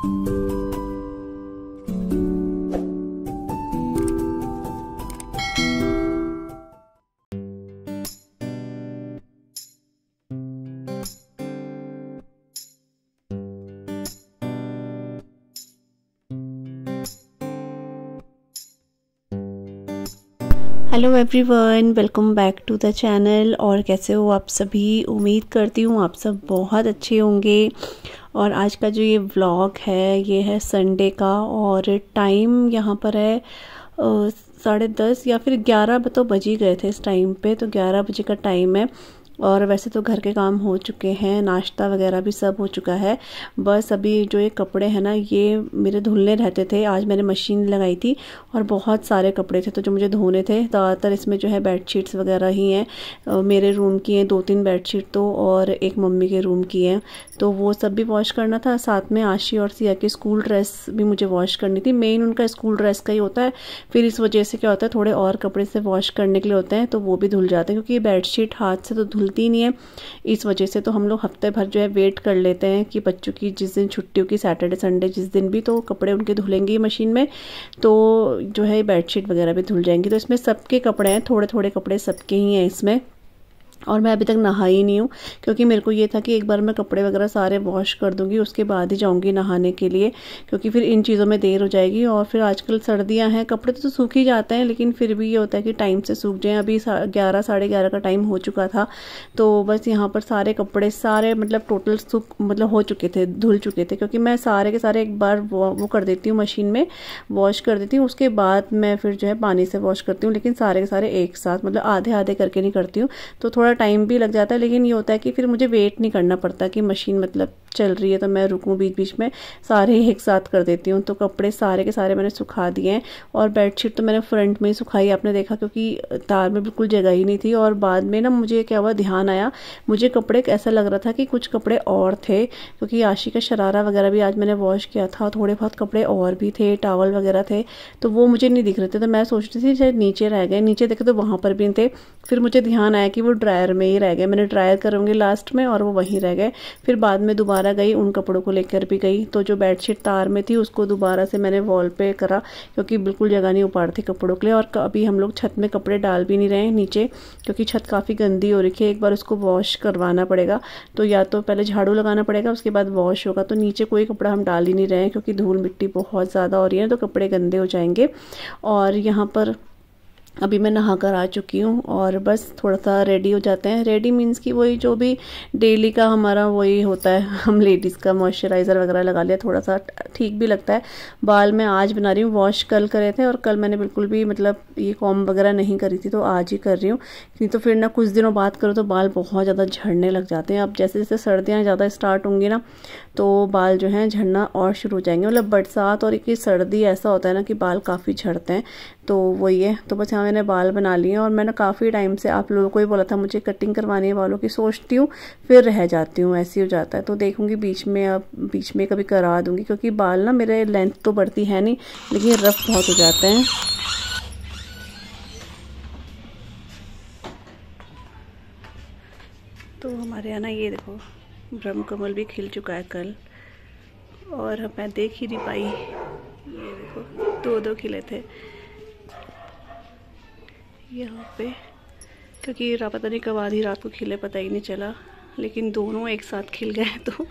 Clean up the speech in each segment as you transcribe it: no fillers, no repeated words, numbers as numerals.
Hello everyone, welcome back to the channel. और कैसे हो आप सभी? उम्मीद करती हूँ आप सब बहुत अच्छे होंगे। और आज का जो ये व्लॉग है ये है संडे का, और टाइम यहाँ पर है 10:30 या फिर 11 तो बज ही गए थे इस टाइम पे। तो 11 बजे का टाइम है। और वैसे तो घर के काम हो चुके हैं, नाश्ता वगैरह भी सब हो चुका है। बस अभी जो ये कपड़े हैं ना, ये मेरे धुलने रहते थे। आज मैंने मशीन लगाई थी और बहुत सारे कपड़े थे तो जो मुझे धोने थे। ज़्यादातर इसमें जो है बेडशीट्स वगैरह ही हैं। मेरे रूम की हैं 2-3 बेडशीट तो, और एक मम्मी के रूम की है। तो वो सब भी वॉश करना था। साथ में आशी और सिया की स्कूल ड्रेस भी मुझे वॉश करनी थी। मेन उनका स्कूल ड्रेस का ही होता है, फिर इस वजह से क्या होता है थोड़े और कपड़े से वॉश करने के लिए होते हैं तो वो भी धुल जाते हैं, क्योंकि ये बेडशीट हाथ से तो धुलती नहीं है। इस वजह से तो हम लोग हफ्ते भर जो है वेट कर लेते हैं कि बच्चों की जिस दिन छुट्टी होगी, सैटरडे संडे जिस दिन भी, तो कपड़े उनके धुलेंगे मशीन में, तो जो है बेडशीट वगैरह भी धुल जाएंगी। तो इसमें सबके कपड़े हैं, थोड़े थोड़े कपड़े सबके ही हैं इसमें। और मैं अभी तक नहाई नहीं हूँ, क्योंकि मेरे को ये था कि एक बार मैं कपड़े वगैरह सारे वॉश कर दूंगी, उसके बाद ही जाऊंगी नहाने के लिए, क्योंकि फिर इन चीज़ों में देर हो जाएगी। और फिर आजकल सर्दियां हैं, कपड़े तो सूख ही जाते हैं, लेकिन फिर भी ये होता है कि टाइम से सूख जाएं। अभी 11 साढ़े 11 का टाइम हो चुका था। तो बस यहाँ पर सारे कपड़े सारे मतलब टोटल सूख मतलब हो चुके थे, धुल चुके थे, क्योंकि मैं सारे के सारे एक बार वो कर देती हूँ, मशीन में वॉश कर देती हूँ, उसके बाद मैं फिर जो है पानी से वॉश करती हूँ। लेकिन सारे के सारे एक साथ मतलब आधे आधे करके नहीं करती हूँ, तो थोड़ा टाइम भी लग जाता है। लेकिन ये होता है कि फिर मुझे वेट नहीं करना पड़ता कि मशीन मतलब चल रही है तो मैं रुकूं बीच बीच में, सारे एक साथ कर देती हूँ। तो कपड़े सारे के सारे मैंने सुखा दिए हैं। और बेडशीट तो मैंने फ्रंट में ही सुखाई, आपने देखा, क्योंकि तार में बिल्कुल जगह ही नहीं थी। और बाद में ना मुझे क्या हुआ, ध्यान आया, मुझे कपड़े ऐसा लग रहा था कि कुछ कपड़े और थे, क्योंकि आशी का शरारा वगैरह भी आज मैंने वॉश किया था, थोड़े बहुत कपड़े और भी थे, टॉवल वगैरह थे, तो वो मुझे नहीं दिख रहे थे। तो मैं सोचती थी शायद नीचे रह गए, नीचे देखे तो वहाँ पर भी थे। फिर मुझे ध्यान आया कि वो ड्रायर में ही रह गए, मैंने ड्रायर करूँगी लास्ट में, और वो वहीं रह गए। फिर बाद में दोबारा गई, उन कपड़ों को लेकर भी गई, तो जो बेडशीट तार में थी उसको दोबारा से मैंने वॉल पे करा, क्योंकि बिल्कुल जगह नहीं हो पा रही थी कपड़ों के लिए। और अभी हम लोग छत में कपड़े डाल भी नहीं रहे हैं नीचे, क्योंकि छत काफ़ी गंदी हो रखी है, एक बार उसको वॉश करवाना पड़ेगा। तो या तो पहले झाड़ू लगाना पड़ेगा, उसके बाद वॉश होगा। तो नीचे कोई कपड़ा हम डाल ही नहीं रहे हैं, क्योंकि धूल मिट्टी बहुत ज़्यादा हो रही है, तो कपड़े गंदे हो जाएंगे। और यहाँ पर अभी मैं नहा कर आ चुकी हूँ, और बस थोड़ा सा रेडी हो जाते हैं। रेडी मीन्स कि वही जो भी डेली का हमारा वही होता है, हम लेडीज़ का मॉइस्चराइज़र वगैरह लगा लिया, थोड़ा सा ठीक भी लगता है। बाल मैं आज बना रही हूँ, वॉश कल करे थे, और कल मैंने बिल्कुल भी मतलब ये कॉम्ब वगैरह नहीं करी थी, तो आज ही कर रही हूँ। नहीं तो फिर ना कुछ दिनों बाद करो तो बाल बहुत ज़्यादा झड़ने लग जाते हैं। अब जैसे जैसे सर्दियाँ ज़्यादा स्टार्ट होंगी ना, तो बाल जो हैं झड़ना और शुरू हो जाएंगे। मतलब बरसात और एक सर्दी ऐसा होता है ना कि बाल काफ़ी झड़ते हैं, तो वही है। तो बस यहाँ मैंने बाल बना लिए, और मैंने काफ़ी टाइम से आप लोगों को ही बोला था मुझे कटिंग करवानी है बालों की, सोचती हूँ फिर रह जाती हूँ, ऐसे हो जाता है। तो देखूंगी बीच में, अब बीच में कभी करा दूंगी, क्योंकि बाल ना मेरे लेंथ तो बढ़ती है नहीं, लेकिन रफ बहुत हो जाते हैं। तो हमारे यहाँ ना ये देखो ब्रह्म कमल भी खिल चुका है कल, और मैं देख ही नहीं पाई। ये देखो 2-2 खिले थे यहाँ पे, क्योंकि पता नहीं कब आधी रात को खिले, पता ही नहीं चला, लेकिन दोनों एक साथ खिल गए। तो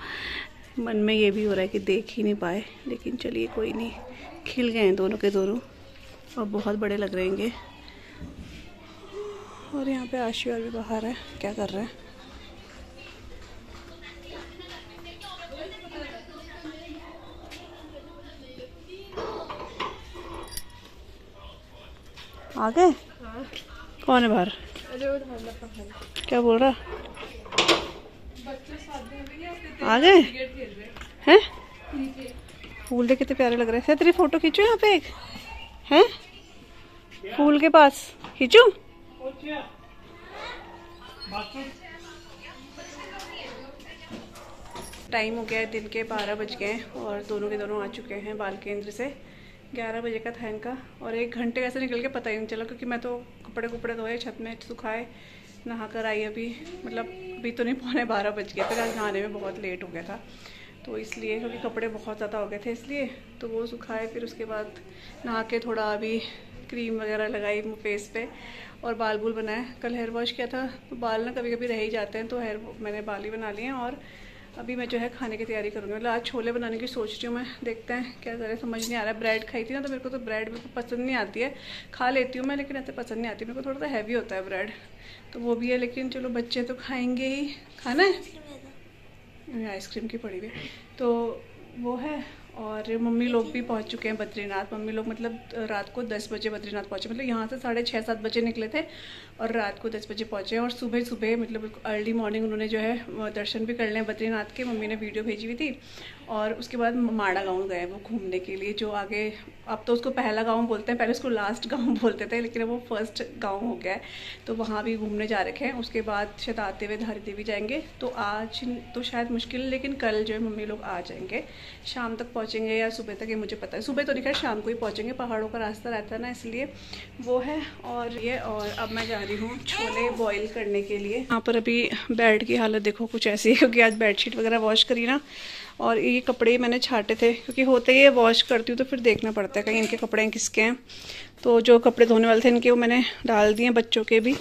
मन में ये भी हो रहा है कि देख ही नहीं पाए, लेकिन चलिए कोई नहीं, खिल गए हैं दोनों के दोनों, और बहुत बड़े लग रहे हैं। और यहाँ पे आशी और भी बाहर है, क्या कर रहे हैं? आ गए? कौन है बाहर? क्या बोल रहा? आ गए हैं? फूल देख कितने प्यारे लग रहे हैं। तेरी फोटो खींचो यहाँ पे, एक हैं फूल के पास, खींचो। टाइम हो गया है, दिन के 12 बज गए, और दोनों के दोनों आ चुके हैं बाल केंद्र से। 11 बजे का था इनका, और 1 घंटे कैसे निकल के पता ही नहीं चला, क्योंकि मैं तो कपड़े धोए, छत में सुखाए, नहा कर आई अभी। मतलब अभी तो नहीं, 11:45 बज गए थे, आज नहाने में बहुत लेट हो गया था। तो इसलिए, क्योंकि कपड़े बहुत ज़्यादा हो गए थे इसलिए, तो वो सुखाए। फिर उसके बाद नहा के थोड़ा अभी क्रीम वगैरह लगाई फेस पे और बाल बूल बनाए। कल हेयर वॉश किया था तो बाल ना कभी कभी रह ही जाते हैं, तो मैंने बाल ही बना लिए हैं। और अभी मैं जो है खाने की तैयारी करूँगी। मतलब आज छोले बनाने की सोच रही हूँ मैं, देखते हैं क्या करें, समझ नहीं आ रहा है। ब्रेड खाई थी ना, तो मेरे को तो ब्रेड बिल्कुल पसंद नहीं आती है। खा लेती हूँ मैं, लेकिन ऐसे पसंद नहीं आती, मेरे को थोड़ा सा हैवी होता है ब्रेड, तो वो भी है। लेकिन चलो बच्चे तो खाएंगे ही, खाना है। आइसक्रीम की पड़ी हुई, तो वो है। और मम्मी लोग भी पहुंच चुके हैं बद्रीनाथ। मम्मी लोग मतलब रात को 10 बजे बद्रीनाथ पहुंचे, मतलब यहाँ से 6:30-7 बजे निकले थे और रात को 10 बजे पहुंचे। और सुबह सुबह मतलब अर्ली मॉर्निंग उन्होंने जो है दर्शन भी कर लें बद्रीनाथ के। मम्मी ने वीडियो भेजी हुई थी। और उसके बाद माड़ा गाँव गए वो घूमने के लिए, जो आगे अब तो उसको पहला गाँव बोलते हैं, पहले उसको लास्ट गाँव बोलते थे, लेकिन वो फर्स्ट गाँव हो गया है। तो वहाँ भी घूमने जा रखे हैं। उसके बाद शायद आते हुए धारी देवी जाएंगे। तो आज तो शायद मुश्किल, लेकिन कल जो है मम्मी लोग आ जाएंगे, शाम तक पहुँचेंगे या सुबह तक, ये मुझे पता है। सुबह तो नहीं, खैर शाम को ही पहुँचेंगे, पहाड़ों का रास्ता रहता है ना, इसलिए वो है। और ये, और अब मैं जा रही हूँ छोले बॉईल करने के लिए। यहाँ पर अभी बेड की हालत देखो कुछ ऐसी है, क्योंकि आज बेडशीट वगैरह वॉश करी ना, और ये कपड़े मैंने छाटे थे, क्योंकि होते ही वॉश करती हूँ तो फिर देखना पड़ता है कहीं इनके कपड़े किसके हैं। तो जो कपड़े धोने वाले थे इनके वो मैंने डाल दिए, बच्चों के भी,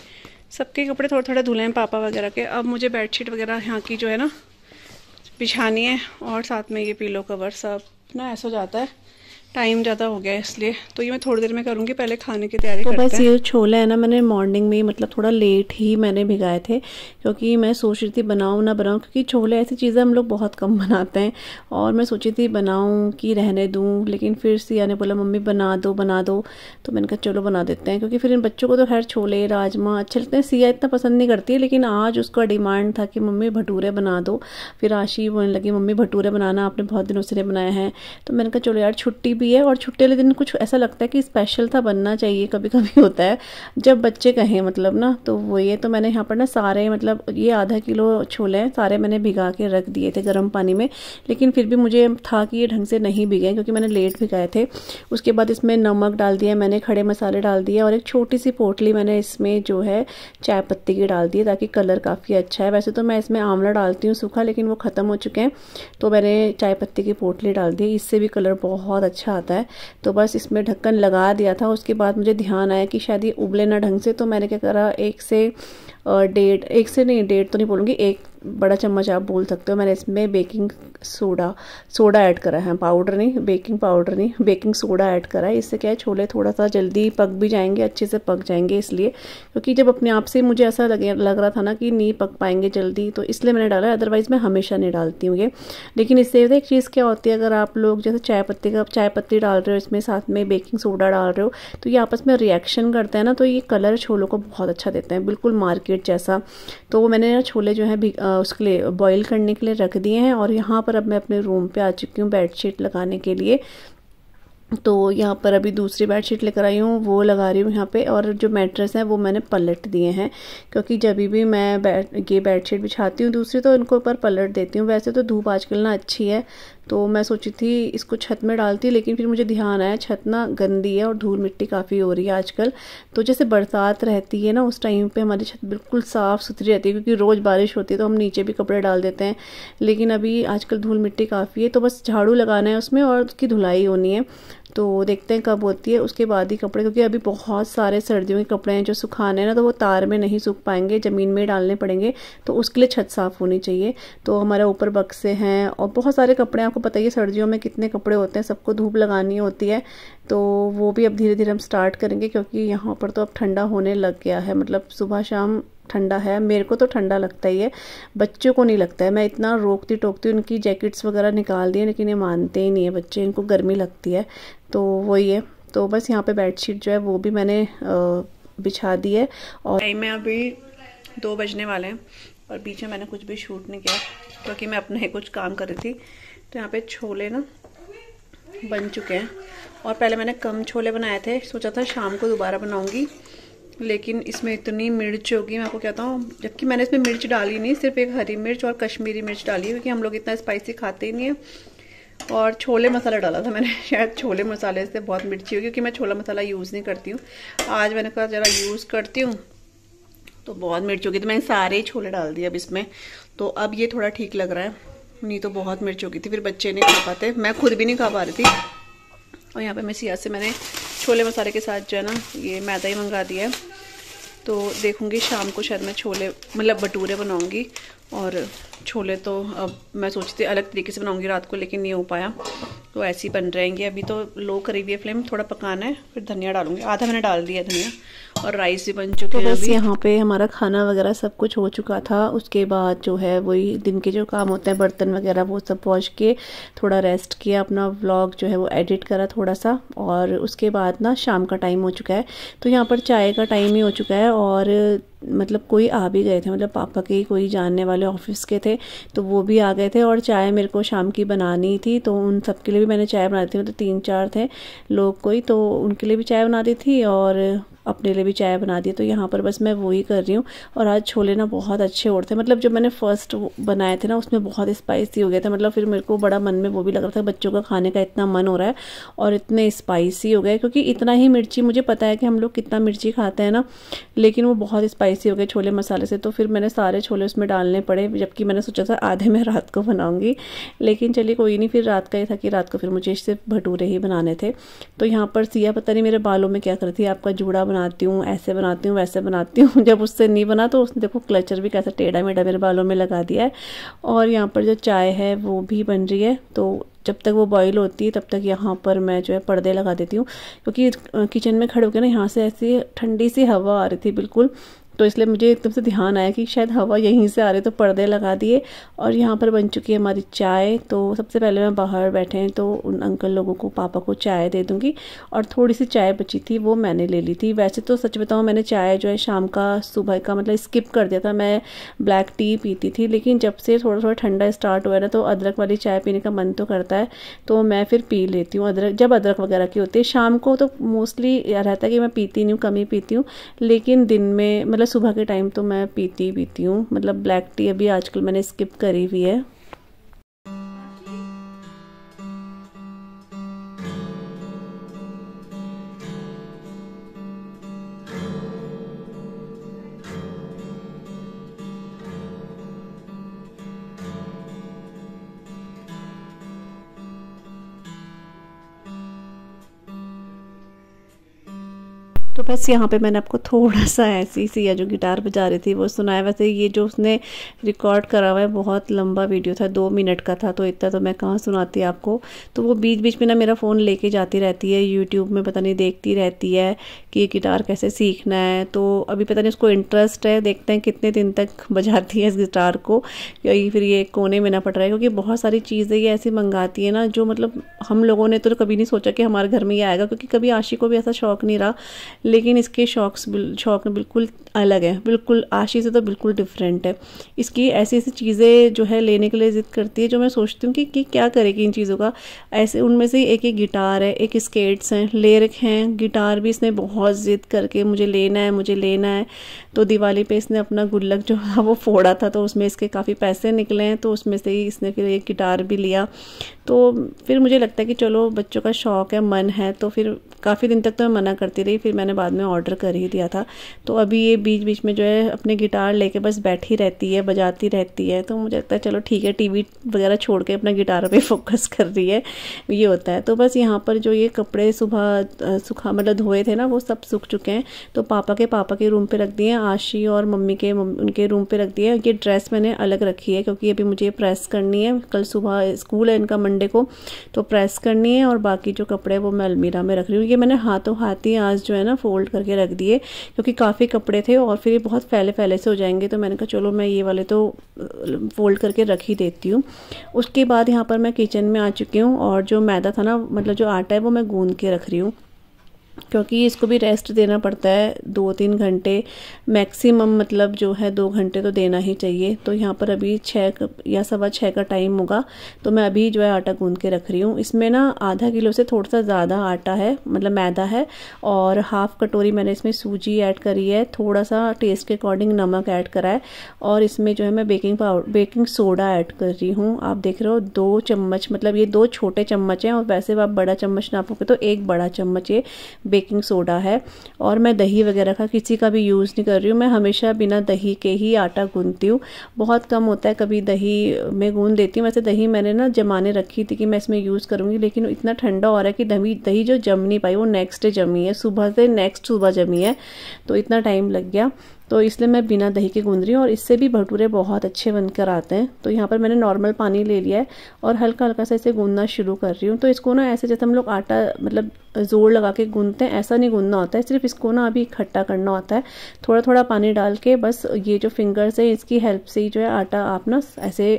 सबके कपड़े थोड़े थोड़े धुले हैं, पापा वगैरह के। अब मुझे बेडशीट वगैरह यहाँ की जो है ना बिछानी है, और साथ में ये पिलो कवर सब ना ऐसा हो जाता है, टाइम ज़्यादा हो गया है इसलिए। तो ये मैं थोड़ी देर में करूँगी, पहले खाने की तैयारी करते हैं। तो बस ये छोले है ना, मैंने मॉर्निंग में मतलब थोड़ा लेट ही मैंने भिगाए थे, क्योंकि मैं सोच रही थी बनाऊँ ना बनाऊँ, क्योंकि छोले ऐसी चीज़ें हम लोग बहुत कम बनाते हैं। और मैं सोची थी बनाऊँ कि रहने दूँ, लेकिन फिर सिया ने बोला मम्मी बना दो बना दो, तो मैंने कहा चलो बना देते हैं। क्योंकि फिर इन बच्चों को तो खैर छोले राजमा अच्छे लगते हैं, सिया इतना पसंद नहीं करती है, लेकिन आज उसका डिमांड था कि मम्मी भटूरे बना दो। फिर आशी बोलने लगी मम्मी भटूरे बनाना, आपने बहुत दिनों से नहीं बनाए हैं। तो मैंने कहा चलो यार छुट्टी भी है, और छुट्टी वाले दिन कुछ ऐसा लगता है कि स्पेशल था, बनना चाहिए। कभी कभी होता है जब बच्चे कहें मतलब ना, तो वो ये। तो मैंने यहाँ पर ना सारे मतलब ये आधा किलो छोले हैं, सारे मैंने भिगा के रख दिए थे गर्म पानी में, लेकिन फिर भी मुझे था कि ये ढंग से नहीं भिगे, क्योंकि मैंने लेट भिगाए थे। उसके बाद इसमें नमक डाल दिया मैंने, खड़े मसाले डाल दिए, और एक छोटी सी पोटली मैंने इसमें जो है चाय पत्ती की डाल दी, ताकि कलर काफ़ी अच्छा है। वैसे तो मैं इसमें आंवला डालती हूँ सूखा, लेकिन वो ख़त्म हो चुके हैं, तो मैंने चाय पत्ती की पोटली डाल दी, इससे भी कलर बहुत अच्छा आता है। तो बस इसमें ढक्कन लगा दिया था। उसके बाद मुझे ध्यान आया कि शायद ये उबले ना ढंग से, तो मैंने क्या करा, एक से डेढ़ तो नहीं बोलूँगी, 1 बड़ा चम्मच आप बोल सकते हो, मैंने इसमें बेकिंग सोडा ऐड करा है, पाउडर नहीं, बेकिंग पाउडर नहीं, बेकिंग सोडा ऐड करा है। इससे क्या है छोले थोड़ा सा जल्दी पक भी जाएंगे, अच्छे से पक जाएंगे। इसलिए, क्योंकि जब अपने आप से मुझे ऐसा लग रहा था ना कि नहीं पक पाएंगे जल्दी, तो इसलिए मैंने डाला है, अदरवाइज़ मैं हमेशा नहीं डालती हूँ ये। लेकिन इससे एक चीज़ क्या होती है, अगर आप लोग जैसे चाय पत्ती डाल रहे हो इसमें, साथ में बेकिंग सोडा डाल रहे हो, तो ये आपस में रिएक्शन करते हैं ना, तो ये कलर छोलों को बहुत अच्छा देते हैं, बिल्कुल मार्केट जैसा। तो वो मैंने छोले जो है उसके लिए बॉईल करने के लिए रख दिए हैं। और यहाँ पर अब मैं अपने रूम पे आ चुकी हूँ बेडशीट लगाने के लिए। तो यहाँ पर अभी दूसरी बेडशीट लेकर आई हूँ, वो लगा रही हूँ यहाँ पे। और जो मैट्रेस है वो मैंने पलट दिए हैं, क्योंकि जब भी मैं ये बेडशीट बिछाती हूँ दूसरी, तो इनको ऊपर पलट देती हूँ। वैसे तो धूप आजकल ना अच्छी है, तो मैं सोची थी इसको छत में डालती, लेकिन फिर मुझे ध्यान आया छत ना गंदी है और धूल मिट्टी काफ़ी हो रही है आजकल। तो जैसे बरसात रहती है ना, उस टाइम पे हमारी छत बिल्कुल साफ़ सुथरी रहती है, क्योंकि रोज़ बारिश होती है तो हम नीचे भी कपड़े डाल देते हैं, लेकिन अभी आजकल धूल मिट्टी काफ़ी है, तो बस झाड़ू लगाना है उसमें और उसकी धुलाई होनी है। तो देखते हैं कब होती है, उसके बाद ही कपड़े, क्योंकि अभी बहुत सारे सर्दियों के कपड़े हैं जो सुखाने हैं ना, तो वो तार में नहीं सूख पाएंगे, ज़मीन में डालने पड़ेंगे, तो उसके लिए छत साफ़ होनी चाहिए। तो हमारे ऊपर बक्से हैं और बहुत सारे कपड़े, आपको पता ही है सर्दियों में कितने कपड़े होते हैं, सबको धूप लगानी होती है। तो वो भी अब धीरे धीरे हम स्टार्ट करेंगे, क्योंकि यहाँ पर तो अब ठंडा होने लग गया है, मतलब सुबह शाम ठंडा है। मेरे को तो ठंडा लगता ही है, बच्चों को नहीं लगता है। मैं इतना रोकती टोकती हूँ, उनकी जैकेट्स वगैरह निकाल दिए, लेकिन ये मानते ही नहीं है बच्चे, इनको गर्मी लगती है। तो वही है, तो बस यहाँ पे बेडशीट जो है वो भी मैंने बिछा दी है। और टाइम में अभी 2 बजने वाले हैं, और बीच में मैंने कुछ भी शूट नहीं किया, क्योंकि मैं अपने कुछ काम कर रही थी। तो यहाँ पे छोले ना बन चुके हैं, और पहले मैंने कम छोले बनाए थे, सोचा था शाम को दोबारा बनाऊँगी, लेकिन इसमें इतनी मिर्च होगी, मैं आपको कहता हूँ, जबकि मैंने इसमें मिर्च डाली नहीं, सिर्फ एक हरी मिर्च और कश्मीरी मिर्च डाली है, क्योंकि हम लोग इतना स्पाइसी खाते ही नहीं है। और छोले मसाला डाला था मैंने, शायद छोले मसाले से बहुत मिर्ची होगी, क्योंकि मैं छोला मसाला यूज़ नहीं करती हूँ। आज मैंने कहा ज़रा यूज़ करती हूँ, तो बहुत मिर्च होगी, तो मैंने सारे छोले डाल दिए अब इसमें। तो अब ये थोड़ा ठीक लग रहा है, नहीं तो बहुत मिर्च हो गई थी, फिर बच्चे नहीं खा पाते, मैं खुद भी नहीं खा पा रही थी। और यहाँ पे मैं सिया से मैंने छोले मसाले के साथ जो है ना ये मैदा ही मंगा दिया है, तो देखूँगी शाम को शायद मैं छोले मतलब भटूरे बनाऊँगी। और छोले तो अब मैं सोचती अलग तरीके से बनाऊँगी रात को, लेकिन नहीं हो पाया, तो ऐसे ही बन रहेंगे। अभी तो लो करी हुई है फ्लेम, थोड़ा पकाना है, फिर धनिया डालूंगी, आधा मैंने डाल दिया धनिया, और राइस भी बन चुके हैं। तो बस यहाँ पे हमारा खाना वगैरह सब कुछ हो चुका था। उसके बाद जो है वही दिन के जो काम होते हैं, बर्तन वगैरह वो सब वॉश के थोड़ा रेस्ट किया, अपना व्लॉग जो है वो एडिट करा थोड़ा सा, और उसके बाद ना शाम का टाइम हो चुका है। तो यहाँ पर चाय का टाइम ही हो चुका है, और मतलब कोई आ भी गए थे, मतलब पापा के कोई जानने वाले ऑफिस के थे, तो वो भी आ गए थे। और चाय मेरे को शाम की बनानी थी, तो उन सब के लिए भी मैंने चाय बना दी थी, मतलब 3-4 थे लोग कोई, तो उनके लिए भी चाय बना दी थी और अपने लिए भी चाय बना दी। तो यहाँ पर बस मैं वही कर रही हूँ। और आज छोले ना बहुत अच्छे हो रहे थे, मतलब जब मैंने फर्स्ट बनाए थे ना उसमें बहुत स्पाइसी हो गया था, मतलब फिर मेरे को बड़ा मन में वो भी लग रहा था बच्चों का खाने का इतना मन हो रहा है, और इतने स्पाइसी हो गए, क्योंकि इतना ही मिर्ची, मुझे पता है कि हम लोग कितना मिर्ची खाते हैं ना, लेकिन वो बहुत स्पाइसी हो गए छोले मसाले से, तो फिर मैंने सारे छोले उसमें डालने पड़े, जबकि मैंने सोचा था आधे मैं रात को बनाऊंगी, लेकिन चलिए कोई नहीं, फिर रात का ही था कि रात को फिर मुझे सिर्फ भटूरे ही बनाने थे। तो यहाँ पर सिया पता नहीं मेरे बालों में क्या कर रही थी, आपका जूड़ा बनाती हूँ, ऐसे बनाती हूँ, वैसे बनाती हूँ, जब उससे नहीं बना तो उसने देखो क्लचर भी कैसा टेढ़ा मेढ़ा मेरे बालों में लगा दिया है। और यहाँ पर जो चाय है वो भी बन रही है, तो जब तक वो बॉईल होती है तब तक यहाँ पर मैं जो है पर्दे लगा देती हूँ, क्योंकि किचन में खड़े होकर ना यहाँ से ऐसी ठंडी सी हवा आ रही थी बिल्कुल, तो इसलिए मुझे एकदम से ध्यान आया कि शायद हवा यहीं से आ रही, तो पर्दे लगा दिए। और यहाँ पर बन चुकी है हमारी चाय। तो सबसे पहले मैं बाहर बैठे हैं तो उन अंकल लोगों को, पापा को चाय दे दूँगी, और थोड़ी सी चाय बची थी वो मैंने ले ली थी। वैसे तो सच बताऊँ मैंने चाय जो है शाम का सुबह का मतलब स्किप कर दिया था, मैं ब्लैक टी पीती थी, लेकिन जब से थोड़ा थोड़ा ठंडा स्टार्ट हुआ है ना तो अदरक वाली चाय पीने का मन तो करता है, तो मैं फिर पी लेती हूँ अदरक, जब अदरक वगैरह की होती है। शाम को तो मोस्टली रहता है कि मैं पीती नहीं हूँ, कम ही पीती हूँ, लेकिन दिन में मतलब सुबह के टाइम तो मैं पीती हूँ, मतलब ब्लैक टी अभी आजकल मैंने स्किप करी हुई है। तो बस यहाँ पे मैंने आपको थोड़ा सा ऐसी सिया जो गिटार बजा रही थी वो सुनाया। वैसे ये जो उसने रिकॉर्ड करा हुआ है बहुत लंबा वीडियो था, 2 मिनट का था, तो इतना तो मैं कहाँ सुनाती आपको। तो वो बीच बीच में ना मेरा फ़ोन लेके जाती रहती है, यूट्यूब में पता नहीं देखती रहती है कि ये गिटार कैसे सीखना है। तो अभी पता नहीं उसको इंटरेस्ट है, देखते हैं कितने दिन तक बजाती है इस गिटार को, फिर ये कोने में ना पड़ रहा है, क्योंकि बहुत सारी चीज़ें ये ऐसी मंगाती है ना जो मतलब हम लोगों ने तो कभी नहीं सोचा कि हमारे घर में ये आएगा, क्योंकि कभी आशी को भी ऐसा शौक नहीं रहा, लेकिन इसके शौक बिल्कुल अलग है, बिल्कुल आशी से तो बिल्कुल डिफरेंट है। इसकी ऐसी ऐसी चीज़ें जो है लेने के लिए ज़िद करती है, जो मैं सोचती हूँ कि क्या करेगी इन चीज़ों का। ऐसे उनमें से एक गिटार है, एक स्केट्स हैं, ले रखे हैं। गिटार भी इसने बहुत ज़िद करके मुझे लेना है, मुझे लेना है। तो दिवाली पे इसने अपना गुल्लक जो था वो फोड़ा था, तो उसमें इसके काफ़ी पैसे निकले हैं, तो उसमें से ही इसने फिर एक गिटार भी लिया। तो फिर मुझे लगता है कि चलो बच्चों का शौक़ है, मन है, तो फिर काफ़ी दिन तक तो मैं मना करती रही, फिर मैंने बाद में ऑर्डर कर ही दिया था। तो अभी ये बीच बीच में जो है अपने गिटार लेके बस बैठी रहती है, बजाती रहती है। तो मुझे लगता है चलो ठीक है, टीवी वगैरह छोड़ के अपना गिटार पे फोकस कर रही है, ये होता है। तो बस यहाँ पर जो ये कपड़े सुबह सूखा मतलब धोए थे ना वो सब सूख चुके हैं, तो पापा के रूम पे रख दिए, आशी और मम्मी के उनके रूम पे रख दिए। ये ड्रेस मैंने अलग रखी है क्योंकि अभी मुझे प्रेस करनी है, कल सुबह स्कूल है इनका मंडे को, तो प्रेस करनी है। और बाकी जो कपड़े वो मैं अलमीरा में रख रही हूँ। ये मैंने हाथों हाथ ही आज जो है ना फोल्ड करके रख दिए, क्योंकि काफ़ी कपड़े थे और फिर ये बहुत फैले फैले से हो जाएंगे, तो मैंने कहा चलो मैं ये वाले तो फोल्ड करके रख ही देती हूँ। उसके बाद यहाँ पर मैं किचन में आ चुकी हूँ, और जो मैदा था ना मतलब जो आटा है वो मैं गूंद के रख रही हूँ, क्योंकि इसको भी रेस्ट देना पड़ता है 2-3 घंटे मैक्सिमम, मतलब जो है 2 घंटे तो देना ही चाहिए। तो यहाँ पर अभी 6 या 6:15 का टाइम होगा, तो मैं अभी जो है आटा गूंद के रख रही हूँ। इसमें ना आधा किलो से थोड़ा सा ज़्यादा आटा है, मतलब मैदा है, और हाफ कटोरी मैंने इसमें सूजी ऐड करी है, थोड़ा सा टेस्ट के अकॉर्डिंग नमक ऐड करा है, और इसमें जो है मैं बेकिंग सोडा ऐड कर रही हूँ। आप देख रहे हो 2 चम्मच, मतलब ये 2 छोटे चम्मच हैं, और वैसे आप बड़ा चम्मच नापोगे तो 1 बड़ा चम्मच ये बेकिंग सोडा है। और मैं दही वगैरह का किसी का भी यूज़ नहीं कर रही हूँ, मैं हमेशा बिना दही के ही आटा गूंथती हूँ। बहुत कम होता है कभी दही में गूंथ देती हूँ। वैसे दही मैंने ना जमाने रखी थी कि मैं इसमें यूज़ करूँगी, लेकिन इतना ठंडा हो रहा है कि दही जो जम नहीं पाई, वो नेक्स्ट डे जमी है, सुबह से नेक्स्ट सुबह जमी है, तो इतना टाइम लग गया। तो इसलिए मैं बिना दही के गूंद रही हूँ और इससे भी भटूरे बहुत अच्छे बनकर आते हैं। तो यहाँ पर मैंने नॉर्मल पानी ले लिया है और हल्का हल्का सा इसे गूंदना शुरू कर रही हूँ। तो इसको ना ऐसे जैसे हम लोग आटा मतलब जोर लगा के गूंदते हैं, ऐसा नहीं गूंदना होता है, सिर्फ इसको ना अभी इकट्ठा करना होता है, थोड़ा थोड़ा पानी डाल के। बस ये जो फिंगर्स है इसकी हेल्प से ही जो है आटा आप ना ऐसे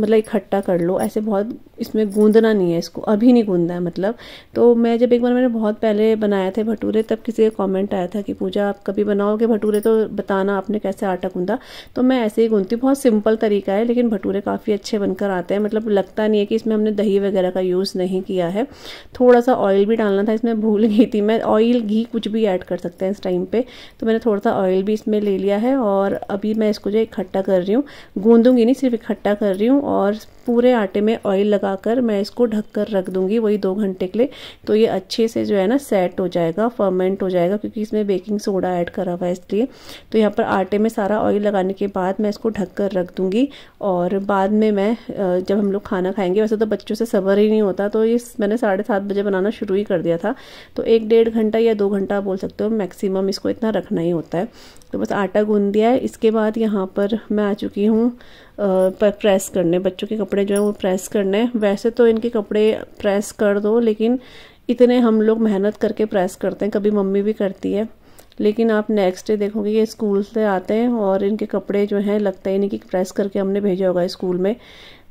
मतलब इकट्ठा कर लो, ऐसे बहुत इसमें गूंदना नहीं है, इसको अभी नहीं गूंदना है मतलब। तो मैं जब एक बार मैंने बहुत पहले बनाए थे भटूरे, तब किसी का कमेंट आया था कि पूजा आप कभी बनाओगे भटूरे तो बताना आपने कैसे आटा गूंदा। तो मैं ऐसे ही गूंदती हूँ, बहुत सिंपल तरीका है, लेकिन भटूरे काफ़ी अच्छे बनकर आते हैं। मतलब लगता नहीं है कि इसमें हमने दही वगैरह का यूज़ नहीं किया है। थोड़ा सा ऑयल भी डालना था इसमें, भूल गई थी मैं। ऑयल घी कुछ भी ऐड कर सकते हैं इस टाइम पे, तो मैंने थोड़ा सा ऑयल भी इसमें ले लिया है। और अभी मैं इसको जो इकट्ठा कर रही हूँ, गूंदूंगी नहीं, सिर्फ इकट्ठा कर रही हूँ। और पूरे आटे में ऑयल लगाकर मैं इसको ढककर रख दूंगी वही 2 घंटे के लिए। तो ये अच्छे से जो है ना सेट हो जाएगा, फर्मेंट हो जाएगा, क्योंकि इसमें बेकिंग सोडा ऐड करा हुआ है इसलिए। तो यहाँ पर आटे में सारा ऑयल लगाने के बाद मैं इसको ढककर रख दूंगी। और बाद में मैं जब हम लोग खाना खाएंगे, वैसे तो बच्चों से सब्र ही नहीं होता, तो इस मैंने 7:30 बजे बनाना शुरू ही कर दिया था। तो 1-1.5 घंटा या 2 घंटा बोल सकते हो मैक्सिमम, इसको इतना रखना ही होता है। तो बस आटा गूंद दिया है। इसके बाद यहाँ पर मैं आ चुकी हूँ प्रेस करने। बच्चों के कपड़े जो है वो प्रेस करने। वैसे तो इनके कपड़े प्रेस कर दो, लेकिन इतने हम लोग मेहनत करके प्रेस करते हैं, कभी मम्मी भी करती है, लेकिन आप नेक्स्ट डे देखोगे ये स्कूल से आते हैं और इनके कपड़े जो हैं लगता ही नहीं कि प्रेस करके हमने भेजा होगा स्कूल में।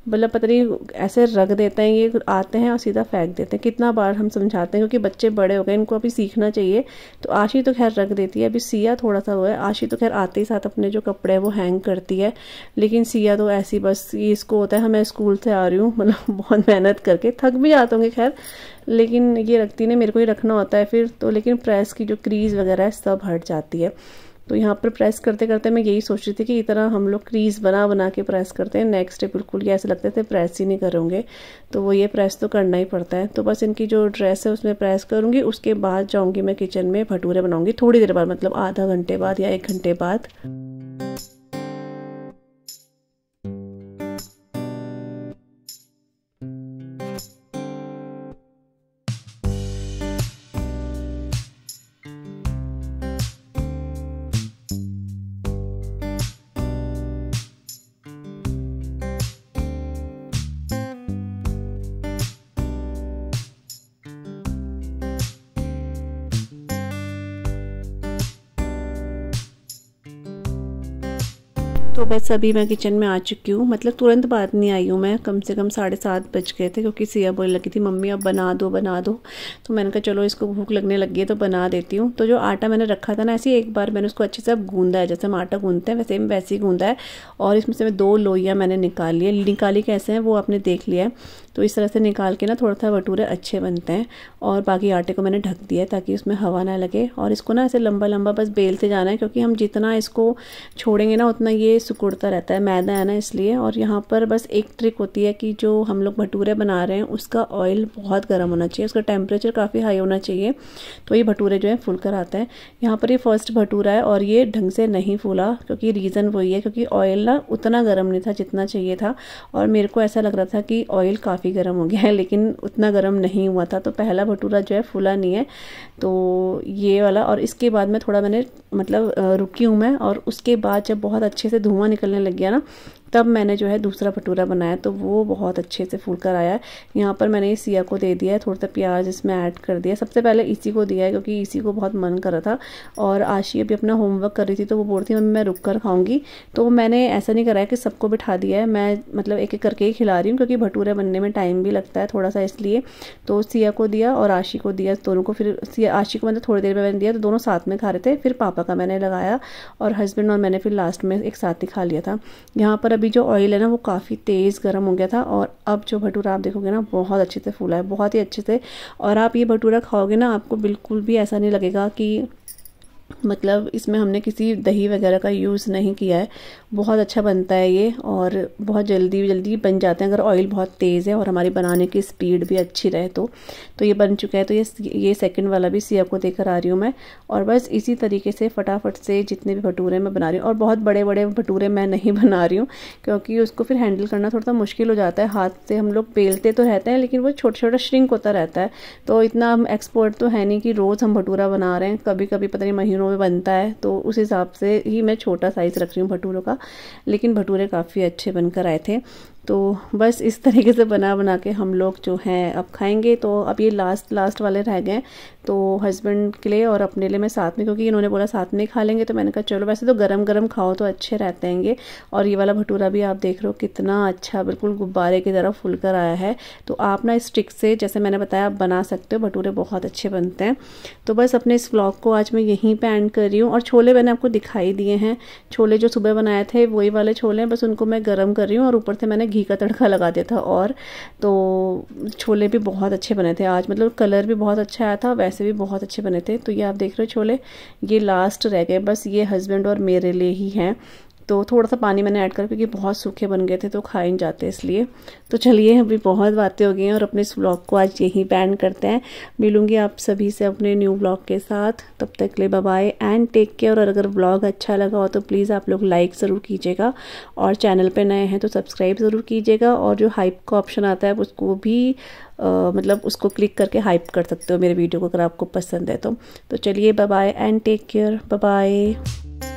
मतलब पता नहीं ऐसे रख देते हैं, ये आते हैं और सीधा फेंक देते हैं। कितना बार हम समझाते हैं, क्योंकि बच्चे बड़े हो गए, इनको अभी सीखना चाहिए। तो आशी तो खैर रख देती है, अभी सिया थोड़ा सा हुआ है। आशी तो खैर आते ही साथ अपने जो कपड़े हैं वो हैंग करती है, लेकिन सिया तो ऐसी बस ये इसको होता है मैं स्कूल से आ रही हूँ, मतलब बहुत मेहनत करके थक भी जाते होंगे खैर, लेकिन ये रखती नहीं, मेरे को ही रखना होता है फिर तो। लेकिन प्रेस की जो क्रीज वगैरह है सब हट जाती है। तो यहाँ पर प्रेस करते करते मैं यही सोच रही थी कि इतना हम लोग क्रीज बना बना के प्रेस करते हैं, नेक्स्ट डे बिल्कुल ये ऐसे लगते थे प्रेस ही नहीं करोगे। तो वो ये प्रेस तो करना ही पड़ता है। तो बस इनकी जो ड्रेस है उसमें प्रेस करूँगी, उसके बाद जाऊँगी मैं किचन में भटूरे बनाऊँगी थोड़ी देर बाद, मतलब आधा घंटे बाद या 1 घंटे बाद। तो बस अभी मैं किचन में आ चुकी हूँ, मतलब तुरंत बाद नहीं आई हूँ मैं, कम से कम 7:30 बज गए थे, क्योंकि सिया बोलने लगी थी मम्मी अब बना दो बना दो। तो मैंने कहा चलो इसको भूख लगने लगी है तो बना देती हूँ। तो जो आटा मैंने रखा था ना, ऐसे एक बार मैंने उसको अच्छे से गूंदा है, जैसे हम आटा गूंदते हैं वैसे ही गूंदा है। और इसमें से 2 लोइयाँ मैंने निकाली कैसे हैं वो आपने देख लिया है। तो इस तरह से निकाल के ना थोड़ा सा भटूरे अच्छे बनते हैं। और बाकी आटे को मैंने ढक दिया है ताकि उसमें हवा ना लगे। और इसको ना ऐसे लंबा लंबा बस बेलते जाना है, क्योंकि हम जितना इसको छोड़ेंगे ना उतना ये सिकुड़ता रहता है, मैदा है ना इसलिए। और यहाँ पर बस एक ट्रिक होती है कि जो हम लोग भटूरे बना रहे हैं उसका ऑयल बहुत गर्म होना चाहिए, उसका टेम्परेचर काफ़ी हाई होना चाहिए, तो ये भटूरे जो है फूल कर आते हैं। यहाँ पर ये फर्स्ट भटूरा है और ये ढंग से नहीं फूला, क्योंकि रीज़न वही है क्योंकि ऑयल ना उतना गर्म नहीं था जितना चाहिए था। और मेरे को ऐसा लग रहा था कि ऑयल काफ़ी गर्म हो गया है, लेकिन उतना गर्म नहीं हुआ था। तो पहला भटूरा जो है फूला नहीं है, तो ये वाला। और इसके बाद में थोड़ा मैंने मतलब रुकी हूँ मैं, और उसके बाद जब बहुत अच्छे से धुआं निकलने लग गया ना, तब मैंने जो है दूसरा भटूरा बनाया, तो वो बहुत अच्छे से फूल कर आया है। यहाँ पर मैंने सिया को दे दिया है, थोड़ा सा प्याज इसमें ऐड कर दिया। सबसे पहले इसी को दिया है क्योंकि इसी को बहुत मन कर रहा था। और आशी अभी अपना होमवर्क कर रही थी, तो वो बोल रही थी मम्मी मैं रुक कर खाऊंगी। तो मैंने ऐसा नहीं करा है कि सबको बिठा दिया है, मैं मतलब एक एक करके ही खिला रही हूँ, क्योंकि भटूरे बनने में टाइम भी लगता है थोड़ा सा, इसलिए। तो सिया को दिया और आशी को दिया, दोनों को। फिर आशी को मतलब थोड़ी देर में मैंने दिया, तो दोनों साथ में खा रहे थे। फिर पापा का मैंने लगाया और हस्बैंड और मैंने फिर लास्ट में एक साथ ही खा लिया था। यहाँ पर अभी जो ऑयल है ना वो काफ़ी तेज़ गर्म हो गया था, और अब जो भटूरा आप देखोगे ना बहुत अच्छे से फूला है, बहुत ही अच्छे से। और आप ये भटूरा खाओगे ना, आपको बिल्कुल भी ऐसा नहीं लगेगा कि मतलब इसमें हमने किसी दही वगैरह का यूज़ नहीं किया है। बहुत अच्छा बनता है ये और बहुत जल्दी जल्दी बन जाते हैं अगर ऑयल बहुत तेज़ है और हमारी बनाने की स्पीड भी अच्छी रहे तो ये बन चुका है। तो ये सेकंड वाला भी सिया को देकर आ रही हूँ मैं। और बस इसी तरीके से फटाफट से जितने भी भटूरे मैं बना रही हूँ, और बहुत बड़े बड़े भटूरे मैं नहीं बना रही हूँ क्योंकि उसको फिर हैंडल करना थोड़ा सा मुश्किल हो जाता है। हाथ से हम लोग बेलते तो रहते हैं लेकिन वो छोटा छोटा श्रिंक होता रहता है। तो इतना हम एक्सपर्ट तो है नहीं कि रोज़ हम भटूरा बना रहे हैं, कभी कभी पता नहीं महीनों में बनता है। तो उस हिसाब से ही मैं छोटा साइज़ रख रही हूँ भटूरों का, लेकिन भटूरे काफ़ी अच्छे बनकर आए थे। तो बस इस तरीके से बना बना के हम लोग जो हैं अब खाएंगे। तो अब ये लास्ट वाले रह गए, तो हस्बैंड के लिए और अपने लिए मैं साथ में, क्योंकि इन्होंने बोला साथ में खा लेंगे, तो मैंने कहा चलो, वैसे तो गरम गरम खाओ तो अच्छे रहते हैं। और ये वाला भटूरा भी आप देख रहे हो कितना अच्छा बिल्कुल गुब्बारे की तरह फुल कर आया है। तो आप ना इस ट्रिक से, जैसे मैंने बताया, आप बना सकते हो, भटूरे बहुत अच्छे बनते हैं। तो बस अपने इस व्लॉग को आज मैं यहीं पे एंड कर रही हूँ। और छोले मैंने आपको दिखाई दिए हैं, छोले जो सुबह बनाए थे वही वाले छोले हैं, बस उनको मैं गर्म कर रही हूँ और ऊपर से मैंने घी का तड़का लगा दिया था। और तो छोले भी बहुत अच्छे बने थे आज, मतलब कलर भी बहुत अच्छा आया था, वैसे भी बहुत अच्छे बने थे। तो ये आप देख रहे हो छोले, ये लास्ट रह गए, बस ये हस्बैंड और मेरे लिए ही हैं। तो थोड़ा सा पानी मैंने ऐड कर, क्योंकि बहुत सूखे बन गए थे तो खाए नहीं जाते इसलिए। तो चलिए, अभी बहुत बातें हो गई हैं और अपने इस व्लॉग को आज यहीं पे एंड करते हैं। मिलूंगी आप सभी से अपने न्यू व्लॉग के साथ, तब तक के लिए bye bye and take care. और अगर व्लॉग अच्छा लगा हो तो प्लीज़ आप लोग लाइक ज़रूर कीजिएगा, और चैनल पे नए हैं तो सब्सक्राइब ज़रूर कीजिएगा। और जो हाइप का ऑप्शन आता है उसको भी मतलब उसको क्लिक करके हाइप कर सकते हो मेरे वीडियो को, अगर आपको पसंद है तो चलिए, bye bye and take care, bye bye.